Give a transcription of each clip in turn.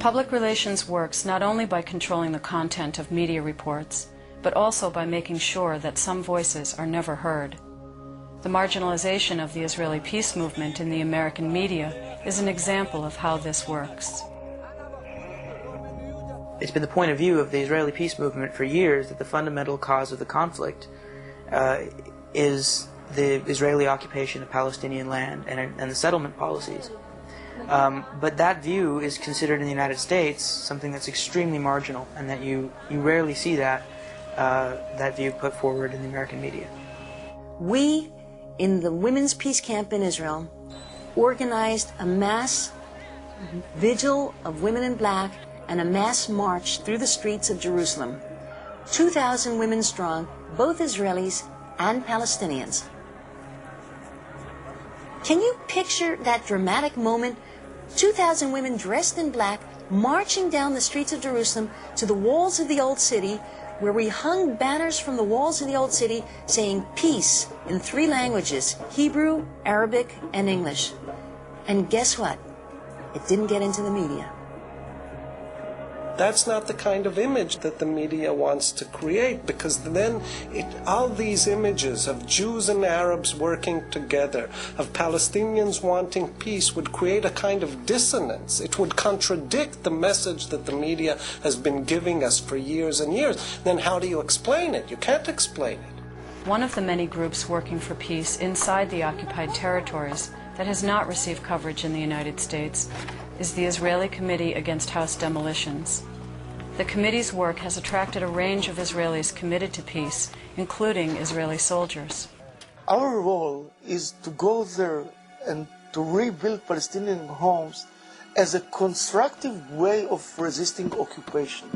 Public relations works not only by controlling the content of media reports, but also by making sure that some voices are never heard. The marginalization of the Israeli peace movement in the American media is an example of how this works. It's been the point of view of the Israeli peace movement for years that the fundamental cause of the conflict is the Israeli occupation of Palestinian land and the settlement policies. But that view is considered in the United States something that's extremely marginal, and that you rarely see that view put forward in the American media. We, in the Women's Peace Camp in Israel, organized a mass vigil of women in black and a mass march through the streets of Jerusalem. 2,000 women strong, both Israelis and Palestinians. Can you picture that dramatic moment? 2,000 women dressed in black marching down the streets of Jerusalem to the walls of the Old City, where we hung banners from the walls of the Old City saying peace in 3 languages, Hebrew, Arabic, and English. And guess what? It didn't get into the media. That's not the kind of image that the media wants to create, because then all these images of Jews and Arabs working together, of Palestinians wanting peace, would create a kind of dissonance. It would contradict the message that the media has been giving us for years and years. Then how do you explain it? You can't explain it. One of the many groups working for peace inside the occupied territories that has not received coverage in the United States is the Israeli Committee Against House Demolitions. The committee's work has attracted a range of Israelis committed to peace, including Israeli soldiers. Our role is to go there and to rebuild Palestinian homes as a constructive way of resisting occupation.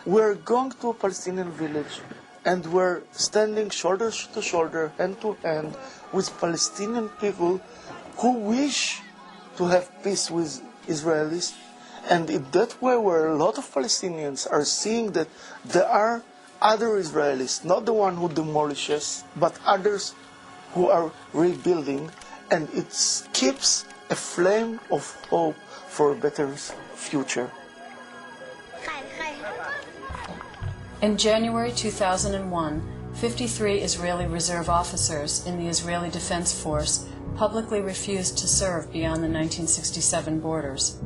We're going to a Palestinian village and we're standing shoulder to shoulder, hand to hand, with Palestinian people who wish to have peace with Israelis. And in that way, where a lot of Palestinians are seeing that there are other Israelis, not the one who demolishes, but others who are rebuilding, and it keeps a flame of hope for a better future. In January 2001, 53 Israeli reserve officers in the Israeli Defense Force publicly refused to serve beyond the 1967 borders.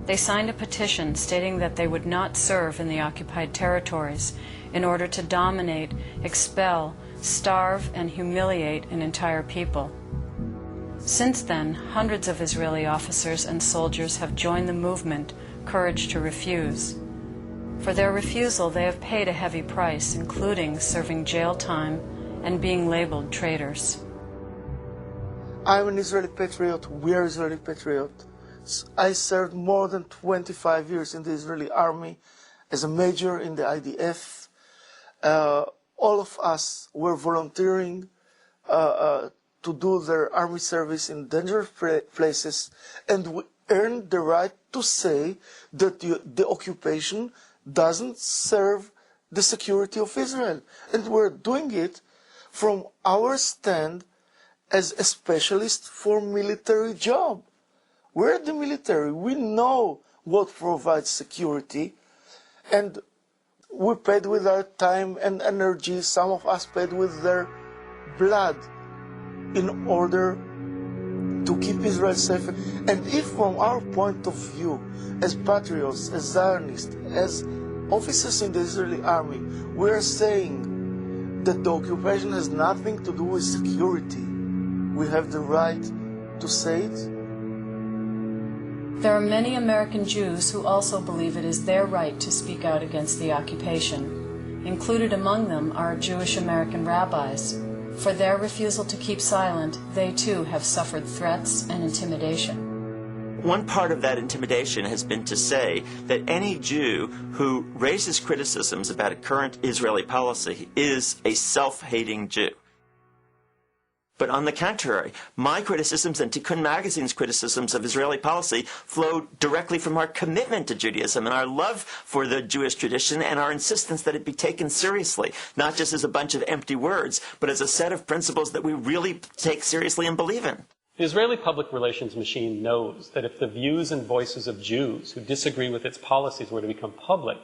They signed a petition stating that they would not serve in the occupied territories in order to dominate, expel, starve, and humiliate an entire people. Since then, hundreds of Israeli officers and soldiers have joined the movement, Courage to Refuse. For their refusal, they have paid a heavy price, including serving jail time and being labeled traitors. I'm an Israeli patriot. We are Israeli patriots. I served more than 25 years in the Israeli army as a major in the IDF. All of us were volunteering to do their army service in dangerous places, and we earned the right to say that the occupation doesn't serve the security of Israel. And we're doing it from our stand as a specialist for military job. We're the military. We know what provides security, and we paid with our time and energy. Some of us paid with their blood in order to keep Israel safe. And if from our point of view, as patriots, as Zionists, as officers in the Israeli army, we are saying that the occupation has nothing to do with security, we have the right to say it. There are many American Jews who also believe it is their right to speak out against the occupation. Included among them are Jewish American rabbis. For their refusal to keep silent, they too have suffered threats and intimidation. One part of that intimidation has been to say that any Jew who raises criticisms about a current Israeli policy is a self-hating Jew. But on the contrary, my criticisms and Tikkun Magazine's criticisms of Israeli policy flow directly from our commitment to Judaism and our love for the Jewish tradition and our insistence that it be taken seriously, not just as a bunch of empty words, but as a set of principles that we really take seriously and believe in. The Israeli public relations machine knows that if the views and voices of Jews who disagree with its policies were to become public,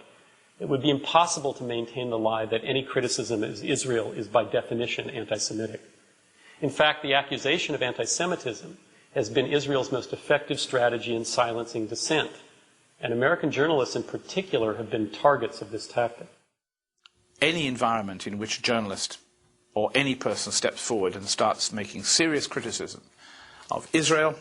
it would be impossible to maintain the lie that any criticism of Israel is by definition anti-Semitic. In fact, the accusation of anti-Semitism has been Israel's most effective strategy in silencing dissent, and American journalists in particular have been targets of this tactic. Any environment in which a journalist or any person steps forward and starts making serious criticism of Israel,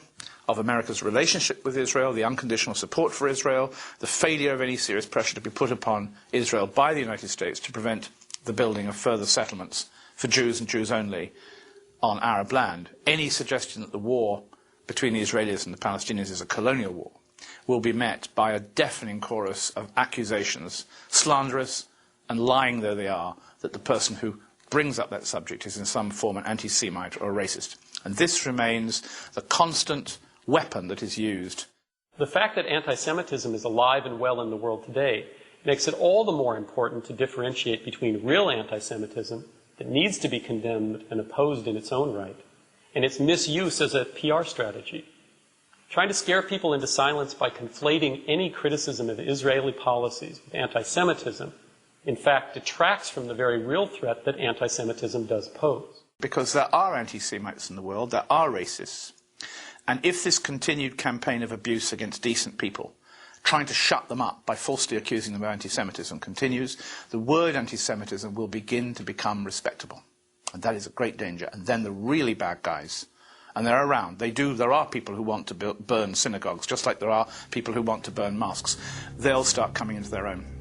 of America's relationship with Israel, the unconditional support for Israel, the failure of any serious pressure to be put upon Israel by the United States to prevent the building of further settlements for Jews and Jews only on Arab land, any suggestion that the war between the Israelis and the Palestinians is a colonial war will be met by a deafening chorus of accusations, slanderous and lying though they are, that the person who brings up that subject is in some form an anti-Semite or a racist. And this remains the constant weapon that is used. The fact that anti-Semitism is alive and well in the world today makes it all the more important to differentiate between real anti-Semitism that needs to be condemned and opposed in its own right, and its misuse as a PR strategy. Trying to scare people into silence by conflating any criticism of Israeli policies with anti-Semitism, in fact, detracts from the very real threat that anti-Semitism does pose. Because there are anti-Semites in the world, there are racists. And if this continued campaign of abuse against decent people, trying to shut them up by falsely accusing them of anti-Semitism continues, the word anti-Semitism will begin to become respectable. And that is a great danger. And then the really bad guys, and they're around, there are people who want to burn synagogues, just like there are people who want to burn mosques. They'll start coming into their own.